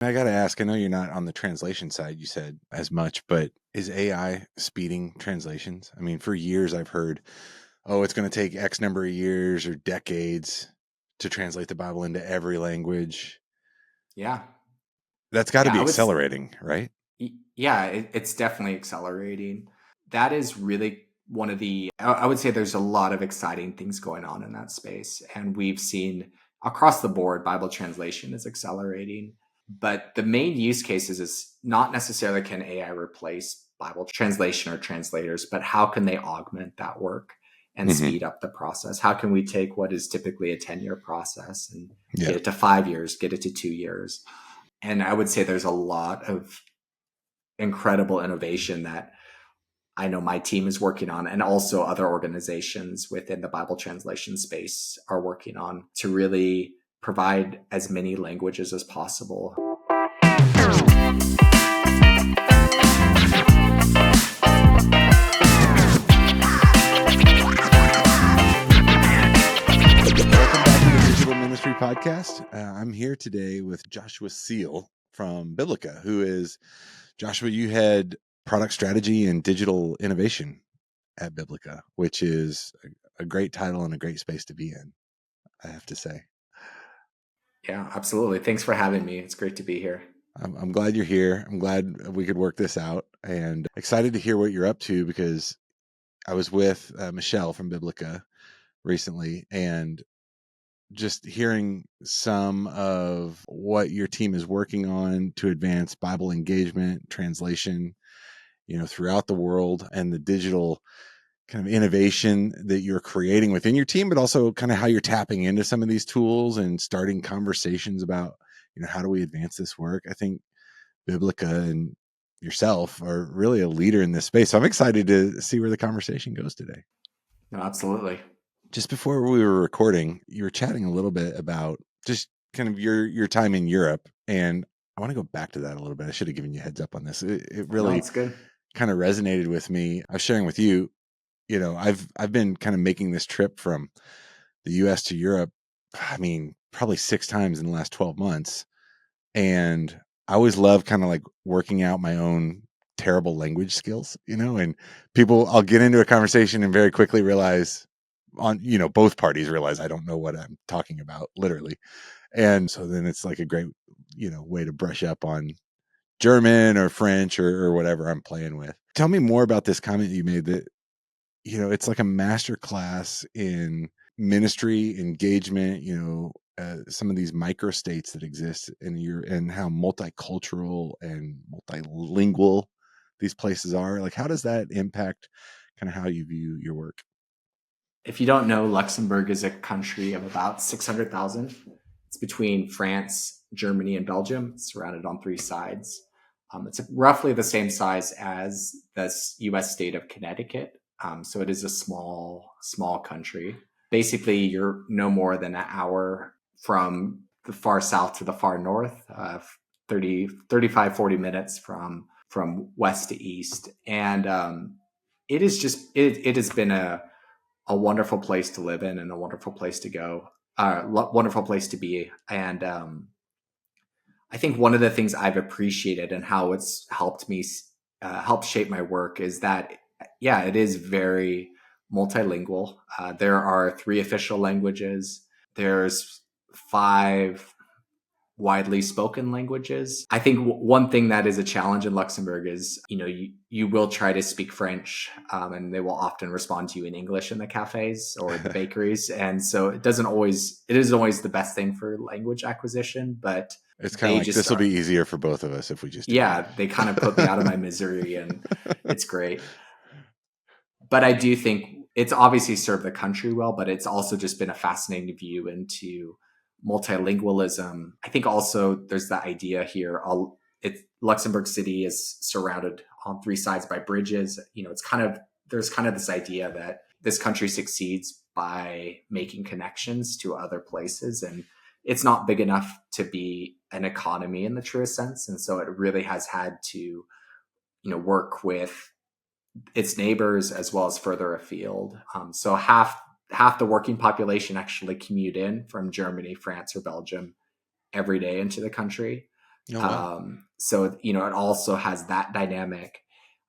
I got to ask, I know you're not on the translation side, you said as much, but is AI speeding translations? I mean, for years I've heard, oh, it's going to take X number of years or decades to translate the Bible into every language. Yeah. That's got to Yeah. be accelerating, right? Yeah, it's definitely accelerating. That is really one of I would say there's a lot of exciting things going on in that space. And we've seen across the board, Bible translation is accelerating. But the main use cases is not necessarily can AI replace Bible translation or translators, but how can they augment that work and Mm-hmm. speed up the process? How can we take what is typically a 10-year process and Yeah. get it to 5 years, get it to 2 years? And I would say there's a lot of incredible innovation that I know my team is working on, and also other organizations within the Bible translation space are working on to really provide as many languages as possible. Welcome back to the Digital Ministry Podcast. I'm here today with Joshua Seale from Biblica, who is, Joshua, you head product strategy and digital innovation at Biblica, which is a great title and a great space to be in, I have to say. Yeah, absolutely. Thanks for having me. It's great to be here. I'm glad you're here. I'm glad we could work this out and excited to hear what you're up to, because I was with Michelle from Biblica recently, and just hearing some of what your team is working on to advance Bible engagement, translation, throughout the world, and the digital kind of innovation that you're creating within your team, but also kind of how you're tapping into some of these tools and starting conversations about, how do we advance this work? I think Biblica and yourself are really a leader in this space. So I'm excited to see where the conversation goes today. No, absolutely. Just before we were recording, you were chatting a little bit about just kind of your time in Europe, and I want to go back to that a little bit. I should have given you a heads up on this. It No, really it's good. kind of resonated with me. I was sharing with you, I've been kind of making this trip from the US to Europe, I mean, probably 6 times in the last 12 months. And I always love kind of like working out my own terrible language skills, and I'll get into a conversation and very quickly realize both parties realize I don't know what I'm talking about, literally. And so then it's like a great, way to brush up on German or French or whatever I'm playing with. Tell me more about this comment you made that, it's like a master class in ministry engagement, some of these micro states that exist and how multicultural and multilingual these places are. Like, how does that impact kind of how you view your work? If you don't know, Luxembourg is a country of about 600,000. It's between France, Germany, and Belgium. It's surrounded on three sides. It's roughly the same size as the U.S. state of Connecticut. So it is a small country. Basically, you're no more than an hour from the far south to the far north, 35, 40 minutes from west to east. And it is just, it has been a wonderful place to live in and a wonderful place to go, wonderful place to be. And I think one of the things I've appreciated and how it's helped me help shape my work is that, yeah, it is very multilingual. There are 3 official languages. There's 5 widely spoken languages. I think one thing that is a challenge in Luxembourg is, you will try to speak French, and they will often respond to you in English in the cafes or the bakeries. And so it isn't always the best thing for language acquisition, but It's kind of they like, just this will are, be easier for both of us if we just do yeah, they kind of put me out of my misery, and it's great. But I do think it's obviously served the country well, but it's also just been a fascinating view into multilingualism. I think also there's the idea here. Luxembourg City is surrounded on 3 sides by bridges. There's kind of this idea that this country succeeds by making connections to other places, and it's not big enough to be an economy in the truest sense. And so it really has had to, work with its neighbors as well as further afield. So half the working population actually commute in from Germany, France, or Belgium every day into the country. Oh, wow. So, it also has that dynamic,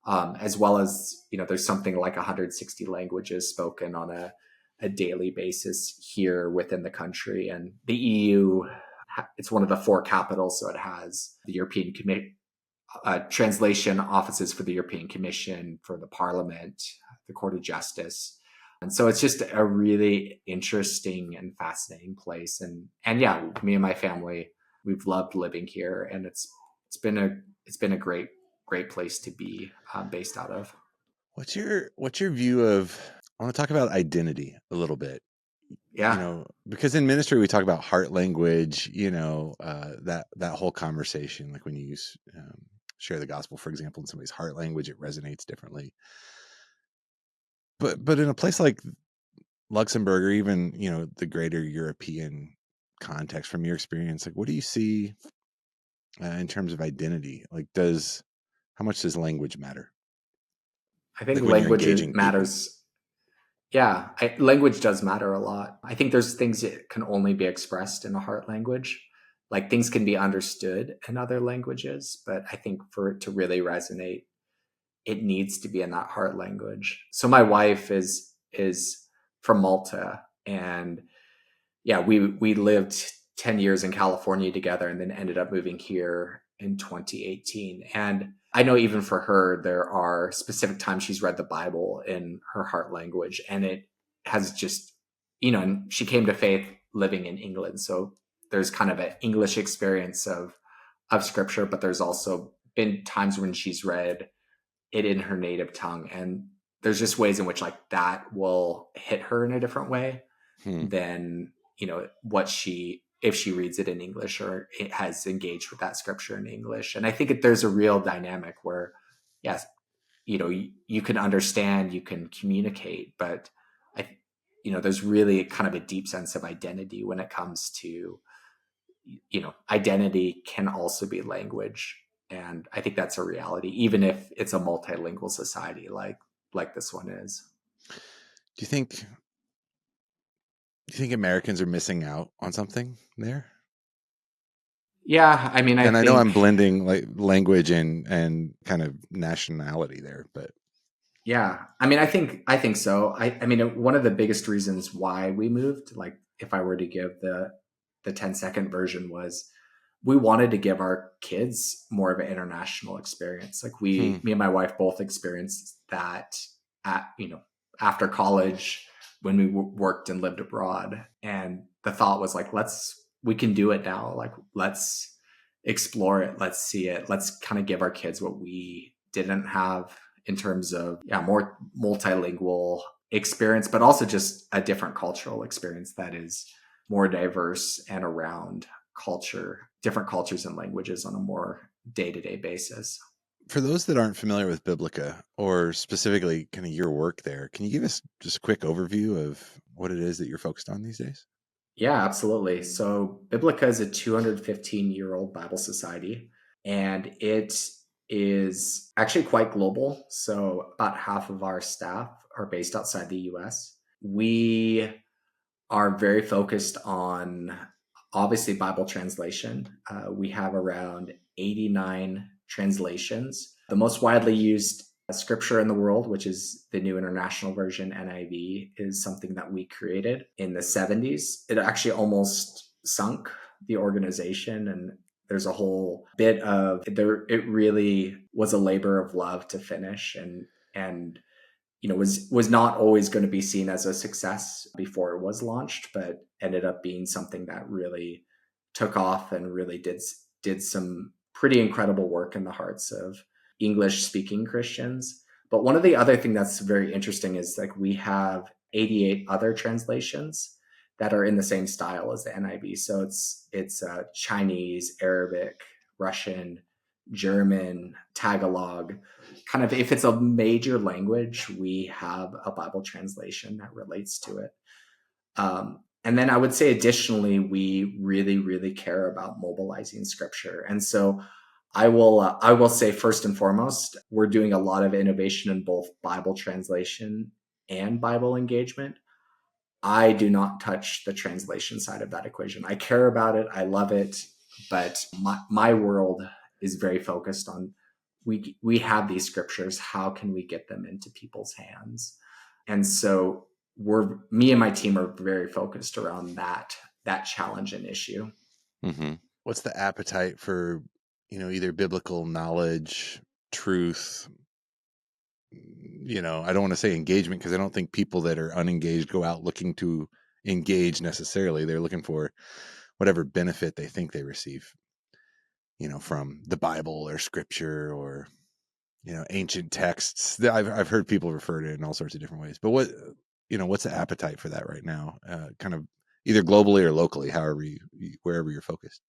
as well as, there's something like 160 languages spoken on a daily basis here within the country. And the EU, it's one of the four capitals. So it has the European Commission, translation offices for the European Commission, for the Parliament, the Court of Justice. And so it's just a really interesting and fascinating place. And yeah, me and my family, we've loved living here, and it's been a great place to be based out of. What's your view of, I want to talk about identity a little bit, Yeah, because in ministry we talk about heart language, that whole conversation, like when you share the gospel, for example, in somebody's heart language, it resonates differently. But in a place like Luxembourg, or even, the greater European context, from your experience, like what do you see in terms of identity? Like, how much does language matter? I think Like when you're language engaging people? matters. Yeah, language does matter a lot. I think there's things that can only be expressed in a heart language. Like, things can be understood in other languages, but I think for it to really resonate, it needs to be in that heart language. So my wife is from Malta, and yeah, we lived 10 years in California together, and then ended up moving here in 2018. And I know even for her, there are specific times she's read the Bible in her heart language, and it has just, and she came to faith living in England. So there's kind of an English experience of scripture, but there's also been times when she's read it in her native tongue. And there's just ways in which, like, that will hit her in a different way Hmm. than, what she, if she reads it in English, or it has engaged with that scripture in English. And I think there's a real dynamic where, yes, you can understand, you can communicate, but I, there's really kind of a deep sense of identity when it comes to, identity can also be language. And I think that's a reality, even if it's a multilingual society like this one is. Do you think Americans are missing out on something there? Yeah, I mean, I And I know I'm think, blending like language and kind of nationality there, but yeah, I mean, I think so. I mean, one of the biggest reasons why we moved, like, if I were to give the 10-second version, was we wanted to give our kids more of an international experience. Like, hmm. me and my wife both experienced that at, after college, when we worked and lived abroad. And the thought was, like, we can do it now. Like, let's explore it. Let's see it. Let's kind of give our kids what we didn't have, in terms of, yeah, more multilingual experience, but also just a different cultural experience that is more diverse and around different cultures and languages on a more day-to-day basis. For those that aren't familiar with Biblica, or specifically kind of your work there, can you give us just a quick overview of what it is that you're focused on these days? Yeah, absolutely. So Biblica is a 215-year-old Bible society, and it is actually quite global. So about half of our staff are based outside the US. We are very focused on, obviously, Bible translation. We have around 89 translations. The most widely used scripture in the world, which is the New International Version, NIV, is something that we created in the 70s. It actually almost sunk the organization, and there's a whole bit of there. It really was a labor of love to finish, and was not always going to be seen as a success before it was launched, but ended up being something that really took off and really did some pretty incredible work in the hearts of English speaking Christians. But one of the other thing that's very interesting is, like, we have 88 other translations that are in the same style as the NIV. So it's Chinese, Arabic, Russian, German, Tagalog. Kind of, if it's a major language, we have a Bible translation that relates to it. And then I would say, additionally, we really, really care about mobilizing scripture. And so I will say, first and foremost, we're doing a lot of innovation in both Bible translation and Bible engagement. I do not touch the translation side of that equation. I care about it. I love it. But my world is very focused on we have these scriptures. How can we get them into people's hands? And so me and my team are very focused around that challenge and issue. Mm-hmm. What's the appetite for, either biblical knowledge, truth? I don't want to say engagement, because I don't think people that are unengaged go out looking to engage necessarily. They're looking for whatever benefit they think they receive, from the Bible or scripture or, ancient texts. I've heard people refer to it in all sorts of different ways. But what's the appetite for that right now? Kind of either globally or locally, wherever you're focused.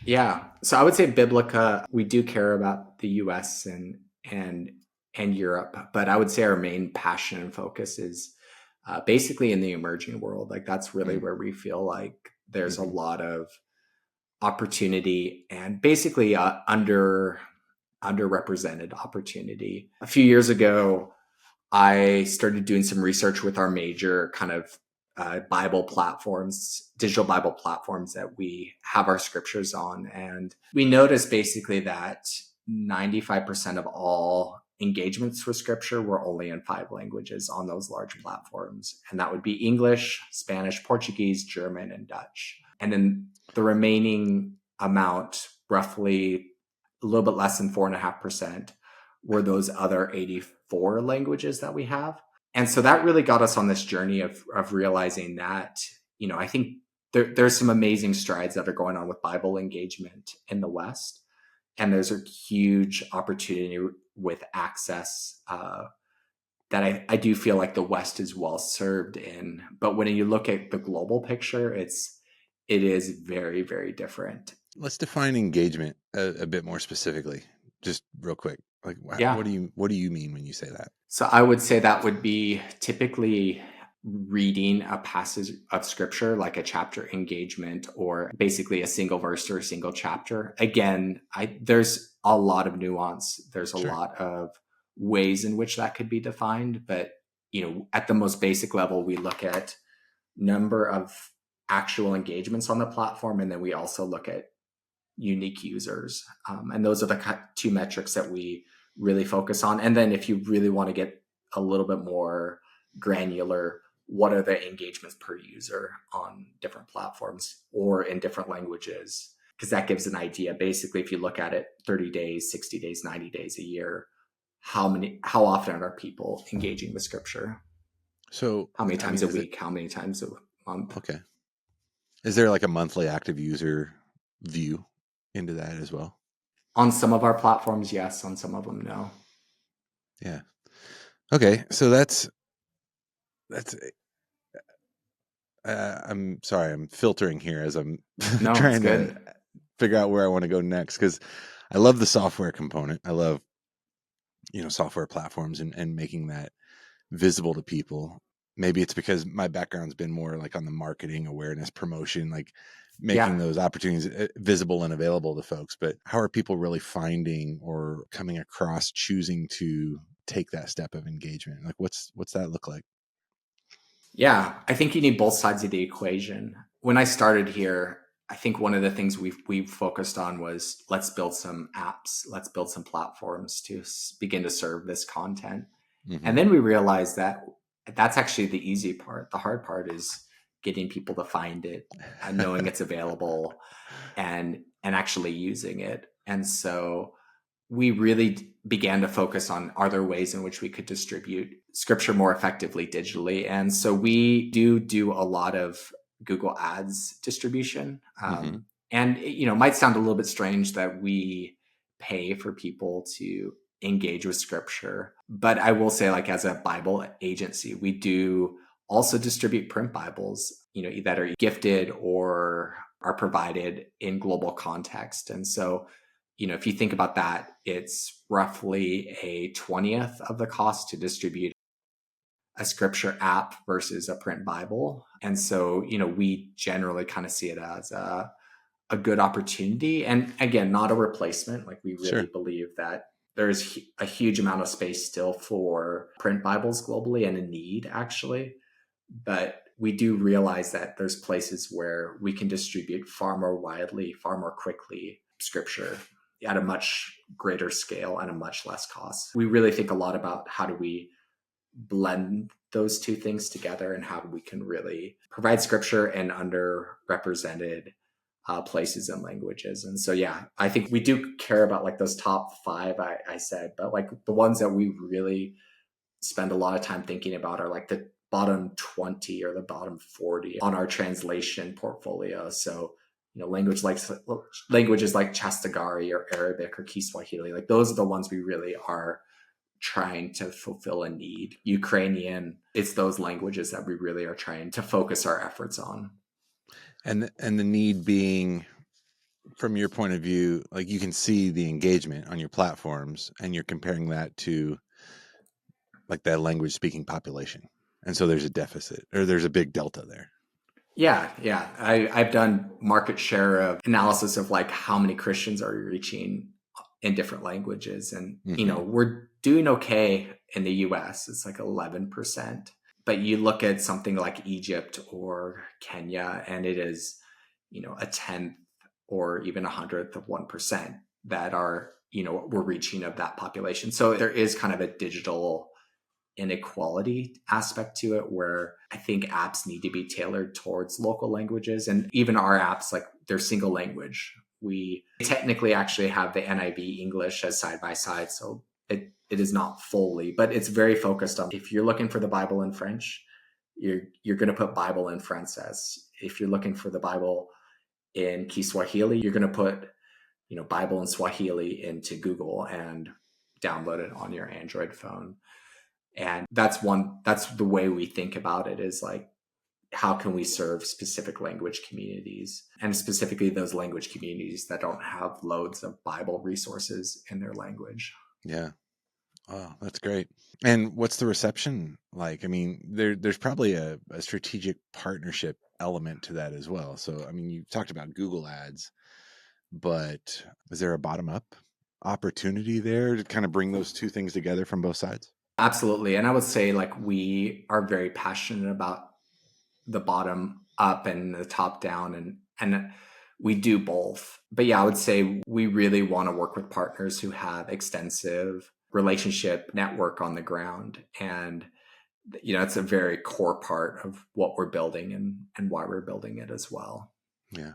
Yeah. So I would say Biblica, we do care about the US and and Europe, but I would say our main passion and focus is basically in the emerging world. Like that's really Mm. where we feel like there's a Mm-hmm. lot of opportunity and basically underrepresented opportunity. A few years ago, I started doing some research with our major kind of Bible platforms, digital Bible platforms that we have our scriptures on. And we noticed basically that 95% of all engagements for scripture were only in 5 languages on those large platforms. And that would be English, Spanish, Portuguese, German, and Dutch. And then the remaining amount, roughly a little bit less than 4.5%, were those other 84 languages that we have. And so that really got us on this journey of realizing that, I think there's some amazing strides that are going on with Bible engagement in the West. And there's a huge opportunity with access that I do feel like the West is well served in. But when you look at the global picture, it is very, very different. Let's define engagement a bit more specifically, just real quick. Like, Yeah. what do you mean when you say that? So I would say that would be typically reading a passage of scripture, like a chapter engagement, or basically a single verse or a single chapter. Again, there's a lot of nuance. There's a Sure. lot of ways in which that could be defined. But, at the most basic level, we look at number of actual engagements on the platform. And then we also look at unique users. And those are the two metrics that we really focus on. And then if you really want to get a little bit more granular, what are the engagements per user on different platforms or in different languages? Because that gives an idea. Basically, if you look at it 30 days, 60 days, 90 days, a year, how often are people engaging with scripture? So, How many I times mean, a is it week? How many times a month? okay? Is there like a monthly active user view into that as well? On some of our platforms, yes. On some of them, no. Yeah. Okay. So that's. I'm sorry. I'm filtering here as I'm No, it's trying to good. figure out where I want to go next, because I love the software component. I love software platforms and making that visible to people. Maybe it's because my background's been more like on the marketing, awareness, promotion, like making Yeah. those opportunities visible and available to folks. But how are people really finding or coming across choosing to take that step of engagement? Like, what's that look like? Yeah, I think you need both sides of the equation. When I started here, I think one of the things we've focused on was let's build some apps, let's build some platforms to begin to serve this content. Mm-hmm. And then we realized that that's actually the easy part. The hard part is getting people to find it and knowing it's available and actually using it. And so we really began to focus on, are there ways in which we could distribute scripture more effectively digitally? And so we do a lot of Google Ads distribution. Mm-hmm. And it might sound a little bit strange that we pay for people to engage with scripture, but I will say, like, as a Bible agency, we do also distribute print Bibles, that are gifted or are provided in global context. And so if you think about that, it's roughly a 20th of the cost to distribute a scripture app versus a print Bible. And so, we generally kind of see it as a good opportunity. And again, not a replacement. Like, we really Sure. believe that there's a huge amount of space still for print Bibles globally and a need, actually. But we do realize that there's places where we can distribute far more widely, far more quickly scripture at a much greater scale and a much less cost. We really think a lot about how do we blend those two things together and how we can really provide scripture in underrepresented places and languages. And so, yeah, I think we do care about like those top five I said, but like the ones that we really spend a lot of time thinking about are like the bottom 20 or the bottom 40 on our translation portfolio. So, languages like Chastagari or Arabic or Kiswahili, like those are the ones we really are trying to fulfill a need. Ukrainian, it's those languages that we really are trying to focus our efforts on. And the need being, from your point of view, like you can see the engagement on your platforms and you're comparing that to like that language speaking population. And so there's a deficit or there's a big delta there. Yeah. I've done market share of analysis of like how many Christians are reaching in different languages. And, we're doing okay in the US. It's like 11%. But you look at something like Egypt or Kenya, and it is, a tenth or even 100th of 1% that are, we're reaching of that population. So there is kind of a digital inequality aspect to it where I think apps need to be tailored towards local languages. And even our apps, like they're single language. We technically actually have the NIV English as side by side. So it is not fully, but it's very focused on if you're looking for the Bible in French, you're going to put Bible in Frances. If you're looking for the Bible in Kiswahili, you're going to put, Bible in Swahili into Google and download it on your Android phone. And that's the way we think about it, is like, how can we serve specific language communities, and specifically those language communities that don't have loads of Bible resources in their language. Yeah. Oh, that's great. And what's the reception like? I mean, there's probably a strategic partnership element to that as well. So, I mean, you talked about Google ads, but is there a bottom up opportunity there to kind of bring those two things together from both sides? Absolutely. And I would say like we are very passionate about the bottom up and the top down, and we do both. But yeah, I would say we really want to work with partners who have extensive relationship network on the ground. And it's a very core part of what we're building and why we're building it as well. Yeah.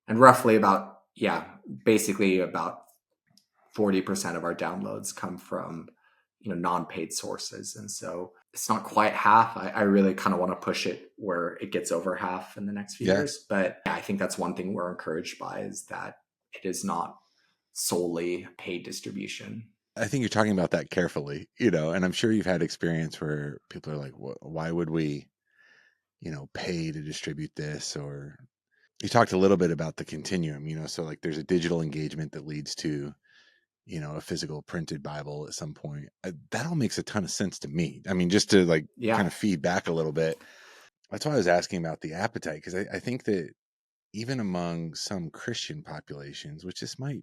And roughly basically about 40% of our downloads come from non-paid sources. And so it's not quite half. I really kind of want to push it where it gets over half in the next few years. But I think that's one thing we're encouraged by, is that it is not solely paid distribution. I think you're talking about that carefully, and I'm sure you've had experience where people are like, why would we, pay to distribute this? Or you talked a little bit about the continuum, so like there's a digital engagement that leads to, a physical printed Bible at some point. That all makes a ton of sense to me. I mean, just to like kind of feed back a little bit. That's why I was asking about the appetite, because I think that even among some Christian populations, which this might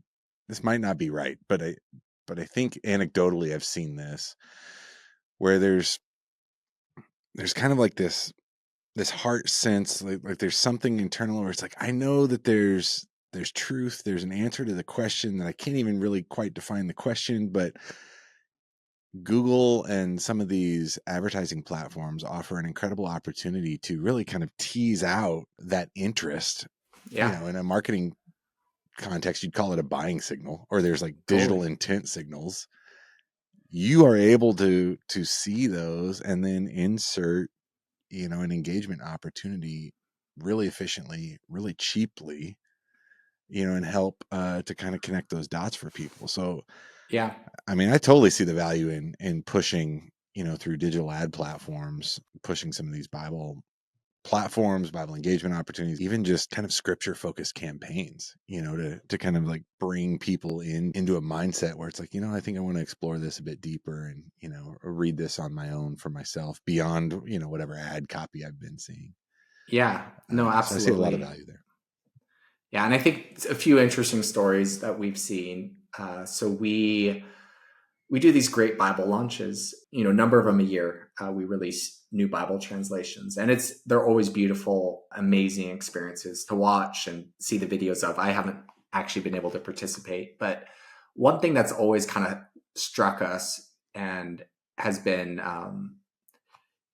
not be right, but I think anecdotally I've seen this, where there's kind of like this heart sense, like there's something internal where it's like, I know that there's truth, there's an answer to the question that I can't even really quite define the question, but Google and some of these advertising platforms offer an incredible opportunity to really kind of tease out that interest. In a marketing context, you'd call it a buying signal, or there's like digital intent signals. You are able to see those and then insert, an engagement opportunity really efficiently, really cheaply, and help to kind of connect those dots for people. So, Yeah. I mean, I totally see the value in pushing, through digital ad platforms, pushing some of these Bible platforms, Bible engagement opportunities, even just kind of scripture focused campaigns, to kind of like bring people into a mindset where it's like, I think I want to explore this a bit deeper and, read this on my own for myself beyond, whatever ad copy I've been seeing. Yeah, no, absolutely. So I see a lot of value there. Yeah. And I think a few interesting stories that we've seen. So we we do these great Bible launches, a number of them a year. We release new Bible translations, and they're always beautiful, amazing experiences to watch and see the videos of. I haven't actually been able to participate, but one thing that's always kind of struck us and has been,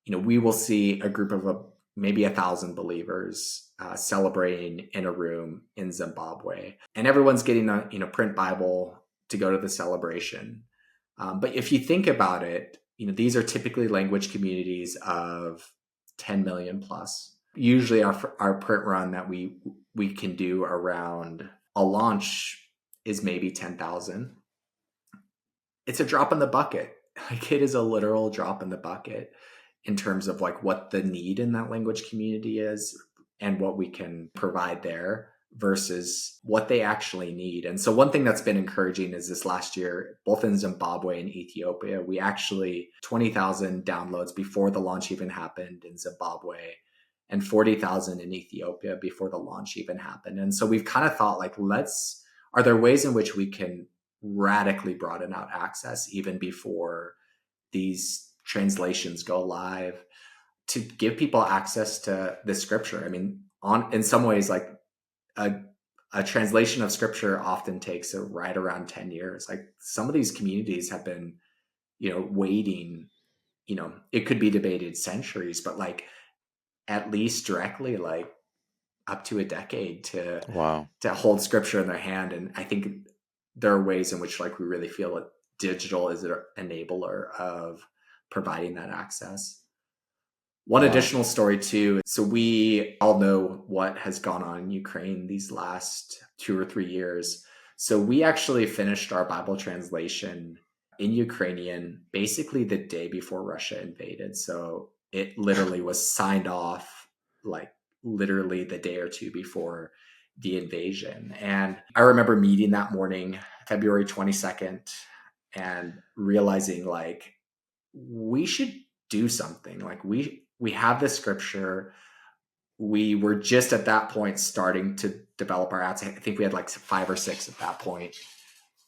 we will see a group of maybe 1,000 believers celebrating in a room in Zimbabwe, and everyone's getting a print Bible to go to the celebration. But if you think about it, these are typically language communities of 10 million plus. Usually our print run that we can do around a launch is maybe 10,000. It's a drop in the bucket. Like, it is a literal drop in the bucket in terms of like what the need in that language community is and what we can provide there versus what they actually need. And so one thing that's been encouraging is this last year, both in Zimbabwe and Ethiopia, we actually 20,000 downloads before the launch even happened in Zimbabwe, and 40,000 in Ethiopia before the launch even happened. And so we've kind of thought like, are there ways in which we can radically broaden out access even before these translations go live, to give people access to the scripture? I mean, in some ways, like a translation of scripture often takes right around 10 years. Like, some of these communities have been, waiting, it could be debated centuries, but like at least directly like up to a decade to Wow. hold scripture in their hand. And I think there are ways in which like we really feel that digital is an enabler of providing that access. One Wow. additional story too. So we all know what has gone on in Ukraine these last 2 or 3 years. So we actually finished our Bible translation in Ukrainian basically the day before Russia invaded. So it literally was signed off like literally the day or two before the invasion. And I remember meeting that morning, February 22nd, and realizing like we should do something. Like, we have this scripture. We were just at that point starting to develop our ads. I think we had like 5 or 6 at that point.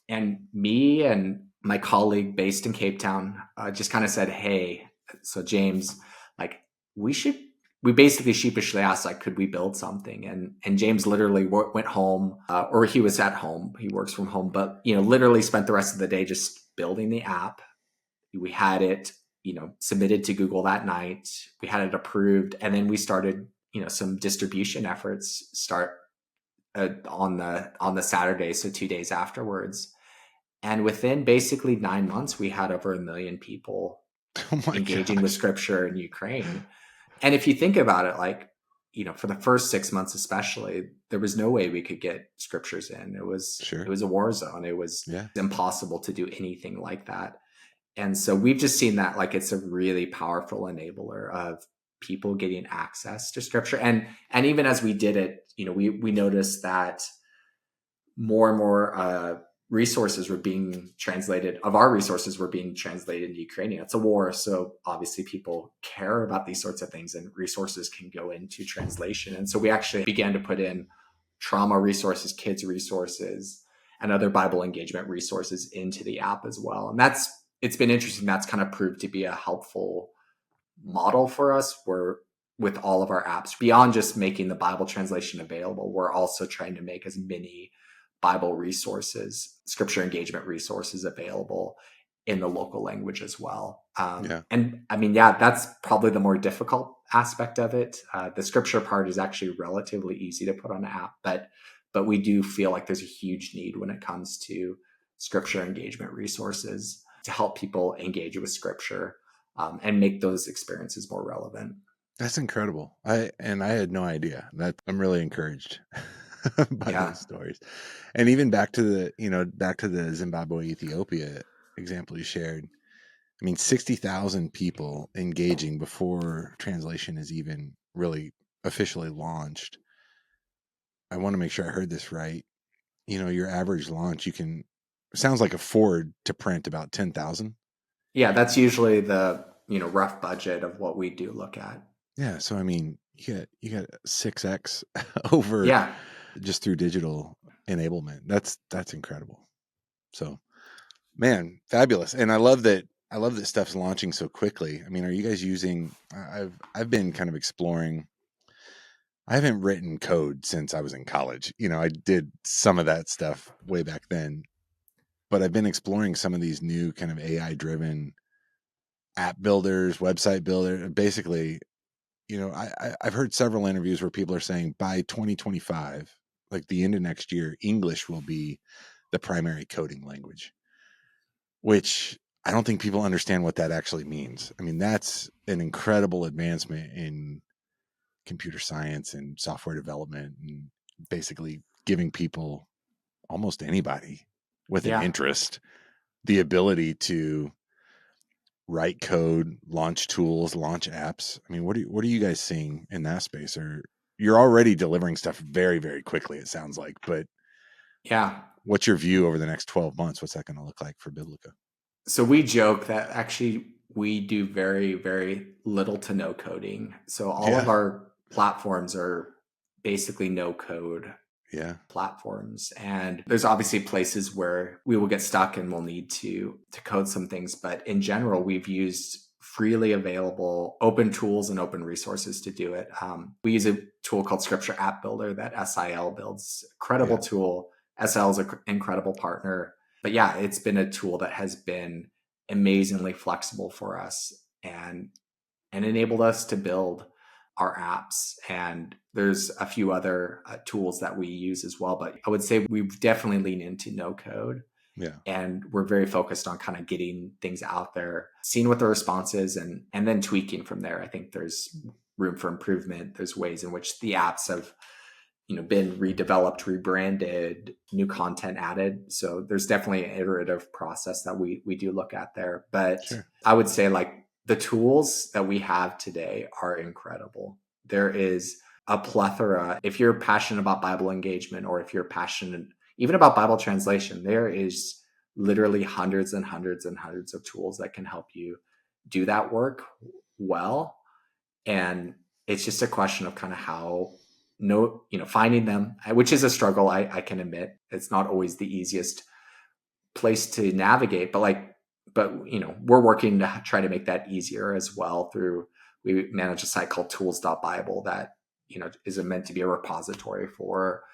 And me and my colleague based in Cape Town just kind of said, hey, so James, like, we basically sheepishly asked, like, could we build something? And James literally went home, or he was at home. He works from home, but, literally spent the rest of the day just building the app. We had it, submitted to Google that night. We had it approved, and then we started, some distribution efforts start on the Saturday, so 2 days afterwards. And within basically 9 months, we had over 1 million people Oh my engaging with gosh. scripture in Ukraine. And if you think about it, like, for the first 6 months especially, there was no way we could get scriptures in. It was Sure. a war zone. It was Yeah. impossible to do anything like that. And so we've just seen that like it's a really powerful enabler of people getting access to scripture. And even as we did it, we noticed that more and more resources were being translated, of our resources were being translated into Ukrainian. It's a war, so obviously people care about these sorts of things, and resources can go into translation. And so we actually began to put in trauma resources, kids resources, and other Bible engagement resources into the app as well. And it's been interesting. That's kind of proved to be a helpful model for us, where with all of our apps, beyond just making the Bible translation available, we're also trying to make as many Bible resources, scripture engagement resources available in the local language as well. Yeah. And I mean, yeah, that's probably the more difficult aspect of it. The scripture part is actually relatively easy to put on an app, but we do feel like there's a huge need when it comes to scripture engagement resources to help people engage with scripture and make those experiences more relevant. That's incredible. I had no idea. That I'm really encouraged by Yeah. those stories. And even back to the Zimbabwe Ethiopia example you shared. I mean, 60,000 people engaging before translation is even really officially launched. I want to make sure I heard this right. Your average launch, sounds like a Ford to print about 10,000. Yeah, that's usually the, rough budget of what we do look at. Yeah. So, I mean, you got 6x over Yeah. just through digital enablement. That's incredible. So, Man, fabulous. And I love that stuff's launching so quickly. I mean, are you guys using I've been kind of exploring. I haven't written code since I was in college. I did some of that stuff way back then, but I've been exploring some of these new kind of AI driven app builders, website builder. Basically, I've heard several interviews where people are saying by 2025, like the end of next year, English will be the primary coding language, which I don't think people understand what that actually means. I mean, that's an incredible advancement in computer science and software development, and basically giving people, almost anybody with an Yeah. interest, the ability to write code, launch tools, launch apps. I mean, what are you guys seeing in that space? Or you're already delivering stuff very, very quickly, it sounds like, but Yeah. what's your view over the next 12 months? What's that going to look like for Biblica? So we joke that actually we do very, very little to no coding. So all of Yeah. our platforms are basically no code Yeah. platforms. And there's obviously places where we will get stuck and we'll need to code some things. But in general, we've used freely available open tools and open resources to do it. We use a tool called Scripture App Builder that SIL builds. Credible Yeah. tool. SIL is an incredible partner. But yeah, it's been a tool that has been amazingly flexible for us and enabled us to build our apps. And there's a few other tools that we use as well. But I would say we've definitely leaned into no code. Yeah. And we're very focused on kind of getting things out there, seeing what the response is, and then tweaking from there. I think there's room for improvement. There's ways in which the apps have been redeveloped, rebranded, new content added. So there's definitely an iterative process that we do look at there. But Sure. I would say like the tools that we have today are incredible. There is a plethora. If you're passionate about Bible engagement, or if you're passionate even about Bible translation, there is literally hundreds and hundreds and hundreds of tools that can help you do that work well. And it's just a question of kind of how finding them, which is a struggle. I can admit it's not always the easiest place to navigate, but we're working to try to make that easier as well through, we manage a site called tools.bible that is meant to be a repository for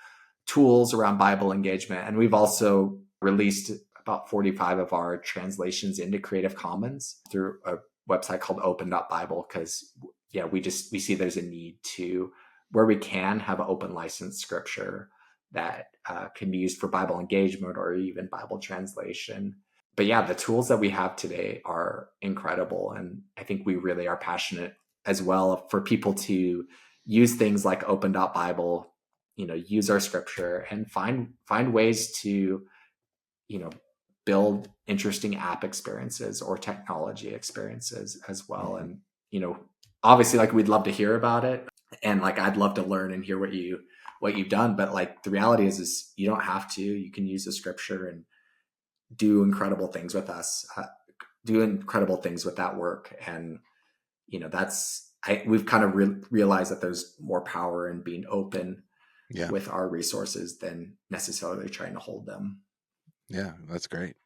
tools around Bible engagement. And we've also released about 45 of our translations into Creative Commons through a website called open.bible, because we see there's a need to, where we can, have open license scripture that can be used for Bible engagement or even Bible translation. But yeah, the tools that we have today are incredible. And I think we really are passionate as well for people to use things like open.bible, use our scripture and find ways to, build interesting app experiences or technology experiences as well. Mm-hmm. And, obviously, like, we'd love to hear about it, and like I'd love to learn and hear what you've done. But like the reality is you don't have to. You can use the scripture and do incredible things with us, do incredible things with that work. And we've kind of realized that there's more power in being open Yeah. with our resources than necessarily trying to hold them. Yeah. That's great.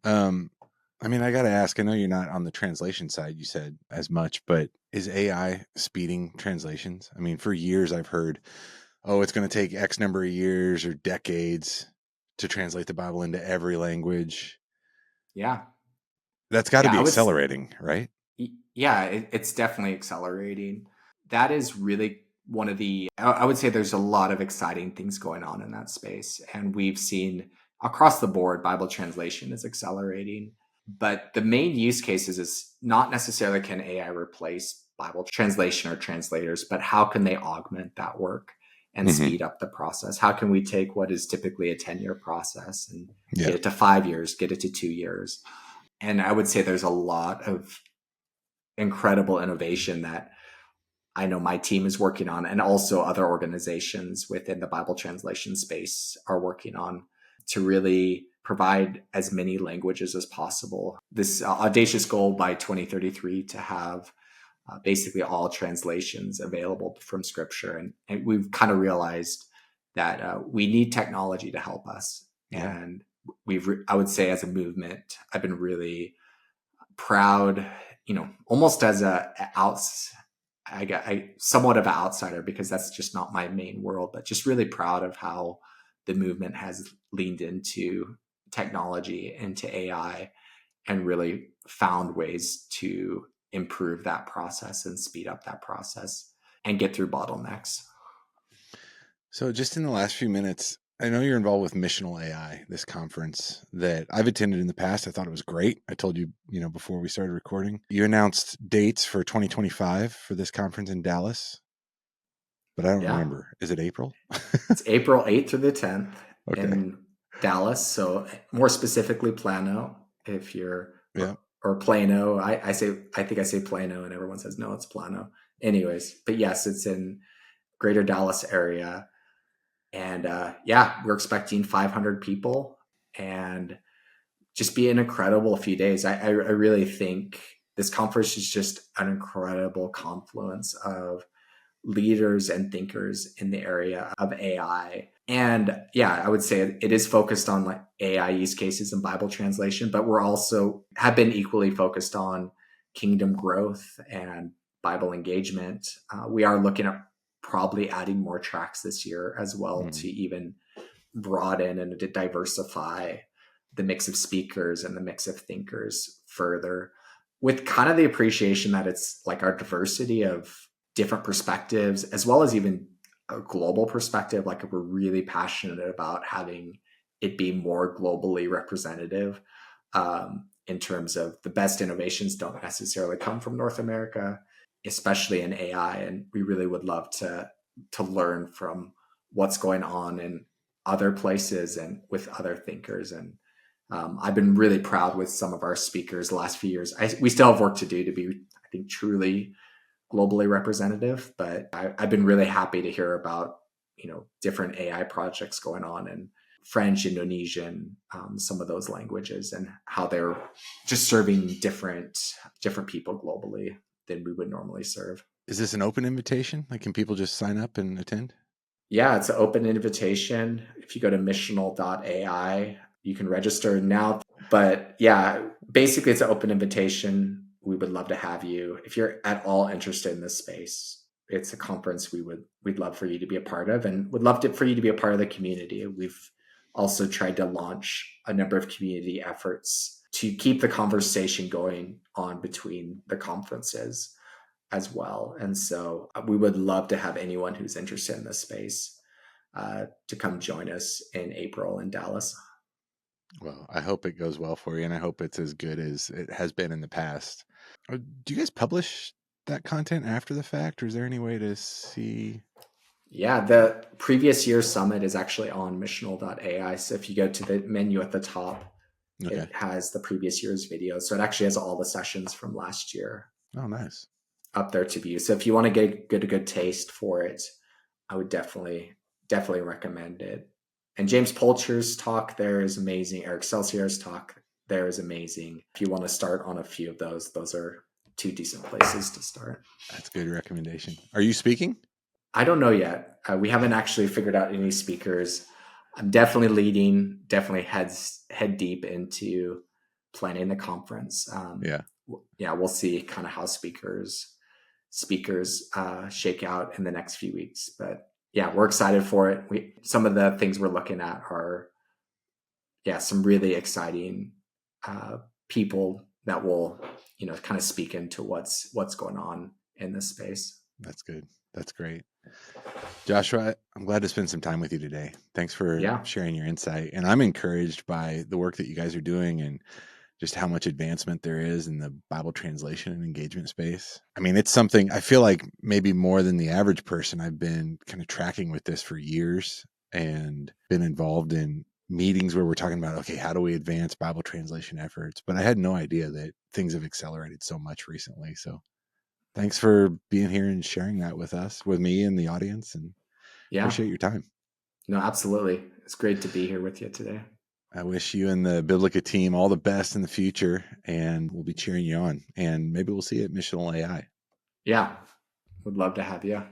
I mean, I got to ask, I know you're not on the translation side, you said, as much, but is AI speeding translations? I mean, for years I've heard, oh, it's going to take X number of years or decades to translate the Bible into every language. Yeah. That's got to Yeah. be accelerating, right? Yeah, it's definitely accelerating. That is really one of I would say there's a lot of exciting things going on in that space. And we've seen across the board, Bible translation is accelerating. But the main use cases is not necessarily can AI replace Bible translation or translators, but how can they augment that work and Mm-hmm. speed up the process? How can we take what is typically a 10-year process and Yeah. get it to 5 years, get it to 2 years? And I would say there's a lot of incredible innovation that I know my team is working on, and also other organizations within the Bible translation space are working on, to really provide as many languages as possible. This audacious goal by 2033 to have basically all translations available from scripture. And we've kind of realized that we need technology to help us. Yeah. And I would say as a movement, I've been really proud, almost as somewhat of an outsider, because that's just not my main world, but just really proud of how the movement has leaned into technology, into AI, and really found ways to improve that process and speed up that process and get through bottlenecks. So just in the last few minutes, I know you're involved with Missional AI, this conference that I've attended in the past. I thought it was great. I told you, before we started recording, you announced dates for 2025 for this conference in Dallas, but I don't Yeah. remember. Is it April? It's April 8th through the 10th Okay. in Dallas. So more specifically, Plano, if you're, Yeah. or Plano. I think I say Plano and everyone says, no, it's Plano. Anyways, but yes, it's in greater Dallas area. And yeah, we're expecting 500 people and just be an incredible few days. I really think this conference is just an incredible confluence of leaders and thinkers in the area of AI. And yeah, I would say it is focused on like AI use cases and Bible translation, but we're also have been equally focused on kingdom growth and Bible engagement. We are looking at probably adding more tracks this year as well to even broaden and to diversify the mix of speakers and the mix of thinkers further, with kind of the appreciation that it's like our diversity of different perspectives, as well as even a global perspective. Like we're really passionate about having it be more globally representative, in terms of the best innovations don't necessarily come from North America, especially in AI. And we really would love to learn from what's going on in other places and with other thinkers. And I've been really proud with some of our speakers the last few years. We still have work to do to be, I think, truly globally representative, but I've been really happy to hear about, different AI projects going on in French, Indonesian, some of those languages, and how they're just serving different people globally than we would normally serve. Is this an open invitation? Like, can people just sign up and attend? Yeah, it's an open invitation. If you go to missional.ai, you can register now. But yeah, basically, it's an open invitation. We would love to have you. If you're at all interested in this space, it's a conference we'd love for you to be a part of, and would love for you to be a part of the community. We've also tried to launch a number of community efforts to keep the conversation going on between the conferences as well. And so we would love to have anyone who's interested in this space to come join us in April in Dallas. Well, I hope it goes well for you, and I hope it's as good as it has been in the past. Do you guys publish that content after the fact, or is there any way to see? Yeah, the previous year's summit is actually on missional.ai. So if you go to the menu at the top, Okay. it has the previous year's video. So it actually has all the sessions from last year Oh, nice. up there to view. So if you want to get a good taste for it, I would definitely recommend it. And James Polcher's talk there is amazing. Eric Celsier's talk there is amazing. If you want to start on a few of those are two decent places to start. That's a good recommendation. Are you speaking? I don't know yet. We haven't actually figured out any speakers. I'm definitely leading, definitely head deep into planning the conference. Yeah. Yeah, we'll see kind of how speakers shake out in the next few weeks. But yeah, we're excited for it. Some of the things we're looking at are, some really exciting people that will, kind of speak into what's going on in this space. That's good. That's great. Joshua, I'm glad to spend some time with you today. Thanks for sharing your insight. And I'm encouraged by the work that you guys are doing and just how much advancement there is in the Bible translation and engagement space. I mean, it's something I feel like maybe more than the average person. I've been kind of tracking with this for years and been involved in meetings where we're talking about, okay, how do we advance Bible translation efforts? But I had no idea that things have accelerated so much recently. So thanks for being here and sharing that with us, with me and the audience, and appreciate your time. No, absolutely. It's great to be here with you today. I wish you and the Biblica team all the best in the future, and we'll be cheering you on. And maybe we'll see you at Missional AI. Yeah, would love to have you.